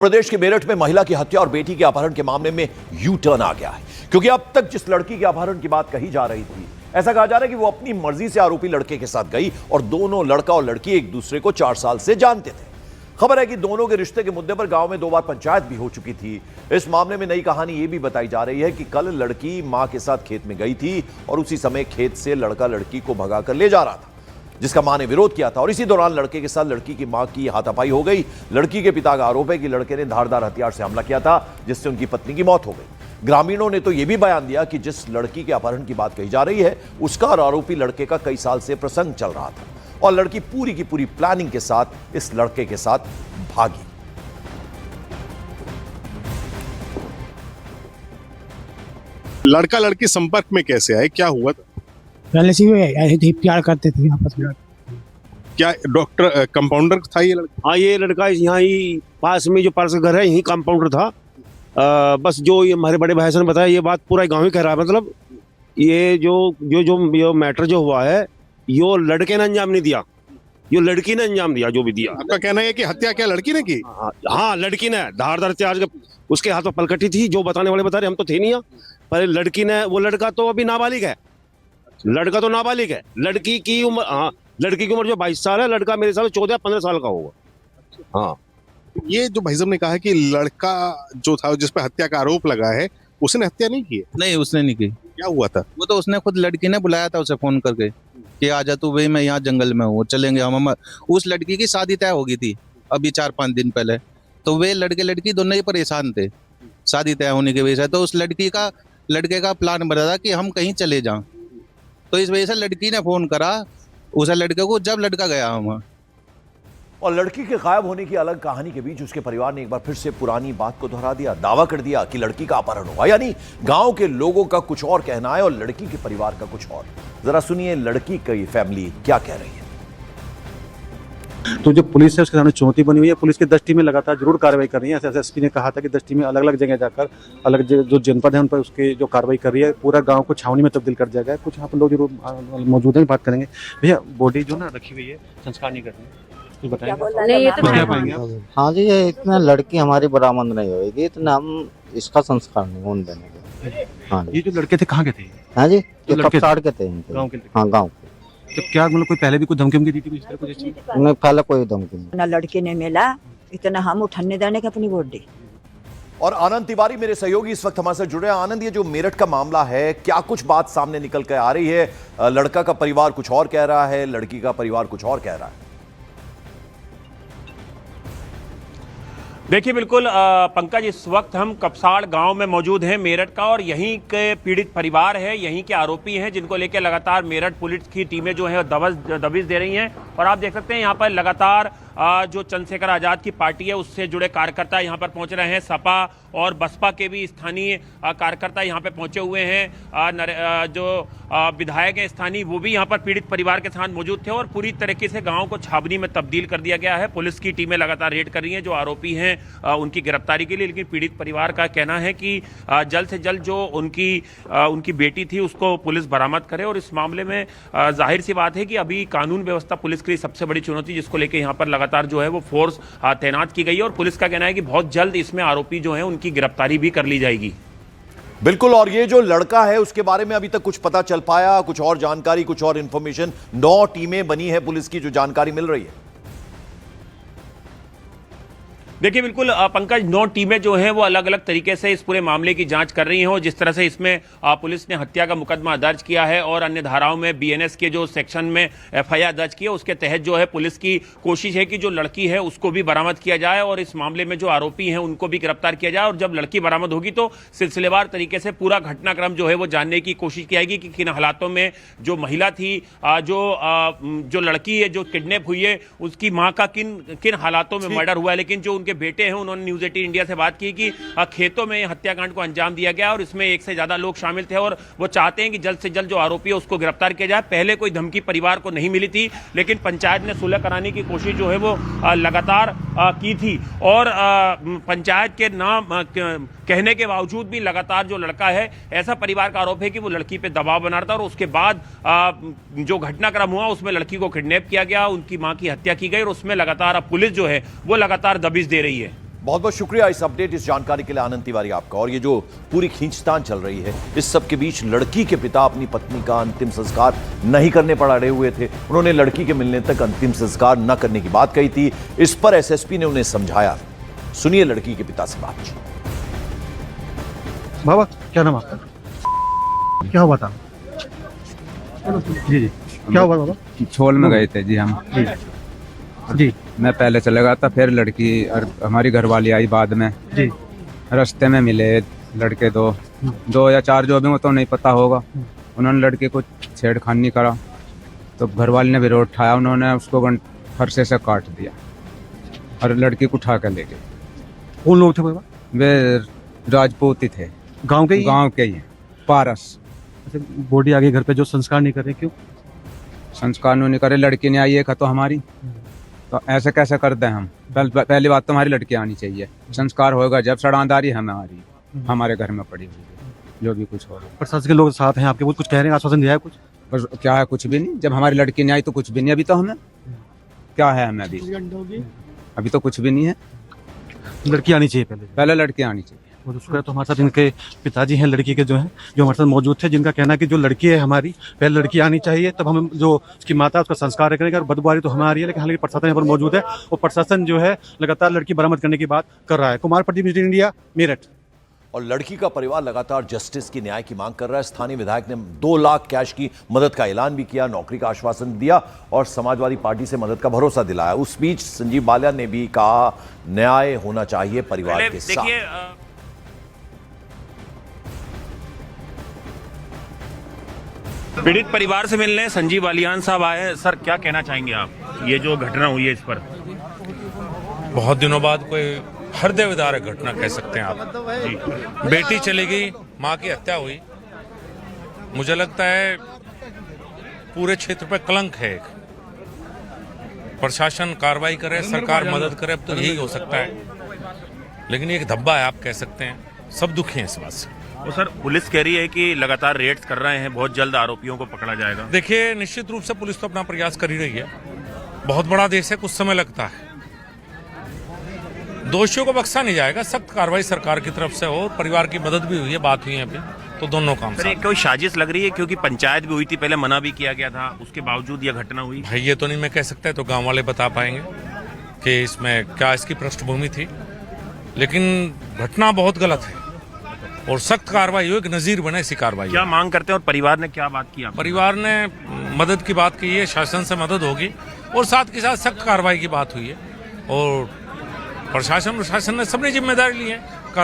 प्रदेश के मेरठ में महिला की हत्या और बेटी के अपहरण के मामले में यू टर्न आ गया है, क्योंकि अब तक जिस लड़की के अपहरण की बात कही जा रही थी, ऐसा कहा जा रहा है कि वो अपनी मर्जी से आरोपी लड़के के साथ गई और दोनों लड़का और लड़की एक दूसरे को 4 साल से जानते थे। खबर है कि दोनों के रिश्ते के मुद्दे पर गांव में 2 बार पंचायत भी हो चुकी थी। इस मामले में नई कहानी यह भी बताई जा रही है कि कल लड़की मां के साथ खेत में गई थी और उसी समय खेत से लड़का लड़की को भगाकर ले जा रहा था, जिसका मां ने विरोध किया था और इसी दौरान लड़के के साथ लड़की की मां की हाथापाई हो गई। लड़की के पिता का आरोप है कि लड़के ने धारदार हथियार से हमला किया था, जिससे उनकी पत्नी की मौत हो गई। ग्रामीणों ने तो यह भी बयान दिया कि जिस लड़की के अपहरण की बात कही जा रही है, उसका और आरोपी लड़के का कई साल से प्रसंग चल रहा था और लड़की पूरी की पूरी प्लानिंग के साथ इस लड़के के साथ भागी। लड़का लड़की संपर्क में कैसे आए, क्या हुआ था? पहले से ही ऐसे ही प्यार करते थे आपस में। क्या डॉक्टर कंपाउंडर था ये लड़का? हाँ, ये लड़का यहाँ ही पास में जो पास घर है यही कंपाउंडर था। बस जो ये हमारे बड़े भाई ने बताया, ये बात पूरा गांव ही कह रहा है। मतलब ये जो मैटर जो हुआ है, यो लड़के ने अंजाम नहीं दिया, यो लड़की ने अंजाम दिया जो भी दिया। आपका कहना है कि हत्या क्या लड़की ने की? हाँ, लड़की ने धारदार हथियार उसके हाथ में पलकटी थी, जो बताने वाले बता रहे, हम तो थे नहीं यहाँ पर। लड़की ने, वो लड़का तो अभी नाबालिग है, लड़का तो नाबालिग है। लड़की की उम्र, हाँ, लड़की की उम्र जो 22 साल है, लड़का मेरे साल 14-15 साल का होगा। हाँ, ये जो भाई साहब ने कहा कि लड़का जो था जिस पर हत्या का आरोप लगा है, उसने हत्या नहीं की है। नहीं, उसने नहीं की। क्या हुआ था? वो तो उसने खुद, लड़की ने बुलाया था उसे फोन करके कि आजा तू, भाई मैं यहाँ जंगल में हूँ, चलेंगे हम। उस लड़की की शादी तय हो गई थी अभी 4-5 दिन पहले, तो वे लड़के लड़की दोनों ही परेशान थे शादी तय होने की वजह से। तो उस लड़के का प्लान बना था कि हम कहीं चले जाएं, तो इस वजह से लड़की ने फोन करा उस लड़के को, जब लड़का गया हम। और लड़की के गायब होने की अलग कहानी के बीच उसके परिवार ने एक बार फिर से पुरानी बात को दोहरा दिया, दावा कर दिया कि लड़की का अपहरण हुआ। यानी गांव के लोगों का कुछ और कहना है और लड़की के परिवार का कुछ और। जरा सुनिए लड़की की फैमिली क्या कह रही है। तो जो पुलिस है उसके सामने चुनौती बनी हुई है। पुलिस की 10 टीमें लगातार जरूर कार्रवाई कर रही है। एसएसपी ने कहा था कि 10 टीमें अलग अलग जगह जाकर अलग जो जनपद है उन पर उसके जो कार्रवाई कर रही है, पूरा गांव को छावनी में तब्दील कर दिया गया है। कुछ यहाँ पर लोग जरूर मौजूद हैं, बात करेंगे। भैया, बॉडी जो ना रखी हुई है, संस्कार नहीं करते हैं, कुछ बताएंगे? हाँ जी, ये इतना लड़की हमारी बरामद नहीं होगी, इतना हम इसका संस्कार नहीं होने देंगे। हाँ जी। ये जो लड़के थे कहाँ के थे? हाँ जी, ये कपसाड़ के थे गाँव के। हाँ, गाँव के। तो क्या मतलब कोई पहले भी कोई धमकी दी थी इस तरह कुछ? नहीं, पहले कोई धमकी नहीं। ना लड़के ने मिला, इतना हम उठने देने के अपनी बॉडी। और आनंद तिवारी मेरे सहयोगी इस वक्त हमारे साथ जुड़े हैं। आनंद, ये जो मेरठ का मामला है, क्या कुछ बात सामने निकल कर आ रही है? लड़का का परिवार कुछ और कह रहा है, लड़की का परिवार कुछ और कह रहा है। देखिए, बिल्कुल पंकज, इस वक्त हम कपसाड़ गांव में मौजूद हैं मेरठ का, और यहीं के पीड़ित परिवार है, यहीं के आरोपी हैं, जिनको लेकर लगातार मेरठ पुलिस की टीमें जो है दबिश दे रही हैं। और आप देख सकते हैं यहाँ पर लगातार जो चंद्रशेखर आजाद की पार्टी है उससे जुड़े कार्यकर्ता यहाँ पर पहुँच रहे हैं। सपा और बसपा के भी स्थानीय कार्यकर्ता यहाँ पे पहुँचे हुए हैं। जो विधायक हैं स्थानीय, वो भी यहाँ पर पीड़ित परिवार के साथ मौजूद थे और पूरी तरीके से गांव को छावनी में तब्दील कर दिया गया है। पुलिस की टीमें लगातार रेड कर रही हैं जो आरोपी हैं उनकी गिरफ्तारी के लिए। लेकिन पीड़ित परिवार का कहना है कि जल्द से जल्द जो उनकी बेटी थी उसको पुलिस बरामद करे। और इस मामले में जाहिर सी बात है कि अभी कानून व्यवस्था पुलिस के लिए सबसे बड़ी चुनौती, जिसको लेकर यहाँ पर लगातार जो है वो फोर्स तैनात की गई है। और पुलिस का कहना है कि बहुत जल्द इसमें आरोपी जो है उनकी गिरफ्तारी भी कर ली जाएगी। बिल्कुल। और ये जो लड़का है उसके बारे में अभी तक कुछ पता चल पाया, कुछ और जानकारी, कुछ और इंफॉर्मेशन? 9 टीमें बनी है पुलिस की, जो जानकारी मिल रही है। देखिए, बिल्कुल पंकज, 9 टीमें जो हैं वो अलग अलग तरीके से इस पूरे मामले की जांच कर रही हैं। और जिस तरह से इसमें पुलिस ने हत्या का मुकदमा दर्ज किया है और अन्य धाराओं में बीएनएस के जो सेक्शन में एफआईआर दर्ज किया, उसके तहत जो है पुलिस की कोशिश है कि जो लड़की है उसको भी बरामद किया जाए और इस मामले में जो आरोपी हैं उनको भी गिरफ्तार किया जाए। और जब लड़की बरामद होगी तो सिलसिलेवार तरीके से पूरा घटनाक्रम जो है वो जानने की कोशिश की जाएगी कि किन हालातों में जो महिला थी, जो लड़की है जो किडनैप हुई है, उसकी माँ का किन हालातों में मर्डर हुआ है। लेकिन जो उनके बेटे हैं उन्होंने न्यूज़ 18 इंडिया से बात की कि खेतों में हत्याकांड को अंजाम दिया गया और इसमें 1 से ज्यादा लोग शामिल थे और वो चाहते हैं कि जल्द से जल्द जो आरोपी है उसको गिरफ्तार किया जाए। पहले कोई धमकी परिवार को नहीं मिली थी, लेकिन पंचायत ने सुलह कराने की कोशिश जो है वो लगातार की थी। और पंचायत के नाम कहने के बावजूद भी लगातार जो लड़का है, ऐसा परिवार का आरोप है कि वो लड़की पे दबाव बना रहा था और उसके बाद जो घटनाक्रम हुआ उसमें लड़की को किडनैप किया गया, उनकी मां की हत्या की गई और उसमें लगातार अब पुलिस जो है वो लगातार दबिश दे रही है। बहुत बहुत शुक्रिया इस अपडेट, इस जानकारी के लिए आनंद तिवारी आपका। और ये जो पूरी खींचतान चल रही है, इस सब के बीच लड़की के पिता अपनी पत्नी का अंतिम संस्कार नहीं करने पर अड़े हुए थे। उन्होंने लड़की के मिलने तक अंतिम संस्कार न करने की बात कही थी। इस पर एसएसपी ने उन्हें समझाया। सुनिए लड़की के पिता से बातचीत। बाबा क्या नाम आपका? क्या हुआ था? जी क्या हुआ बाबा? छोल में गए थे जी हम। जी मैं पहले चले गया था, फिर लड़की और हमारी घरवाली आई बाद में जी। रास्ते में मिले लड़के दो या चार, जो भी वो तो नहीं पता होगा। उन्होंने लड़के को छेड़खानी करा तो घरवाली ने विरोध उठाया, उन्होंने उसको फरसे से काट दिया और लड़की को उठा कर ले गए। कौन लोग थे बाबा? वे राजपूत ही थे, गांव के ही? गांव के ही हैं, पारस। बॉडी आगे घर पे जो संस्कार नहीं कर रहे, क्यों संस्कार नहीं करे? लड़की ने आई है तो हमारी, तो ऐसे कैसे कर दें हम? पहली बात तो हमारी लड़की आनी चाहिए, संस्कार होगा जब। सड़ानदारी हमारी हमारे घर में पड़ी हुई है, जो भी कुछ हो। प्रशासन के लोग साथ हैं आपके, वो कुछ कह रहे हैं, आश्वासन दिया है कुछ? बस क्या है, कुछ भी नहीं। जब हमारी लड़की नहीं आई तो कुछ भी नहीं। अभी तो हमें क्या है, हमें अभी तो कुछ भी नहीं है। लड़की आनी चाहिए पहले लड़की आनी चाहिए। और उसका तो हमारे साथ इनके पिताजी हैं लड़की के, जो हैं, जो हमारे साथ मौजूद थे, जिनका कहना है कि जो लड़की है हमारी, पहले लड़की आनी चाहिए, तब हम जो उसकी माता है उसका संस्कार करेंगे। और बदबुआरी तो हमारी है, लेकिन हालांकि प्रशासन यहाँ पर मौजूद है और प्रशासन जो है लगातार लड़की बरामद करने की बात कर रहा है। कुमार प्रदीप, इंडिया, मेरठ। और लड़की का परिवार लगातार जस्टिस की, न्याय की मांग कर रहा है। स्थानीय विधायक ने 2 लाख कैश की मदद का ऐलान भी किया, नौकरी का आश्वासन दिया और समाजवादी पार्टी से मदद का भरोसा दिलाया। उस बीच संजीव बालियान ने भी कहा न्याय होना चाहिए परिवार के साथ। पीड़ित परिवार से मिलने संजीव बालियान साहब आए। सर क्या कहना चाहेंगे आप, ये जो घटना हुई है इस पर? बहुत दिनों बाद कोई हृदय विदारक घटना कह सकते हैं आप जी। बेटी चली गई, माँ की हत्या हुई। मुझे लगता है पूरे क्षेत्र पे कलंक है। प्रशासन कार्रवाई करे, सरकार मदद करे, अब तो यही हो सकता है। लेकिन एक धब्बा है, आप कह सकते हैं। सब दुखी हैं इस बात से। तो सर पुलिस कह रही है कि लगातार रेड्स कर रहे हैं, बहुत जल्द आरोपियों को पकड़ा जाएगा। देखिए, निश्चित रूप से पुलिस तो अपना प्रयास कर ही रही है। बहुत बड़ा देश है, कुछ समय लगता है। दोषियों को बख्शा नहीं जाएगा, सख्त कार्रवाई सरकार की तरफ से हो। परिवार की मदद भी हुई है, बात हुई है अभी, तो दोनों काम। कोई साजिश लग रही है, क्योंकि पंचायत भी हुई थी, पहले मना भी किया गया था, उसके बावजूद यह घटना हुई। भाई ये तो नहीं मैं कह सकता, तो गांव वाले बता पाएंगे कि इसमें क्या इसकी पृष्ठभूमि थी। लेकिन घटना बहुत गलत है और सख्त कार्रवाई हो, एक नजीर बने इसी कार्रवाई। क्या मांग करते हैं और परिवार ने क्या बात की? परिवार ने मदद की बात की है, शासन से मदद होगी और साथ के साथ सख्त कार्रवाई की बात हुई है। और प्रशासन ने सबने जिम्मेदारी ली है।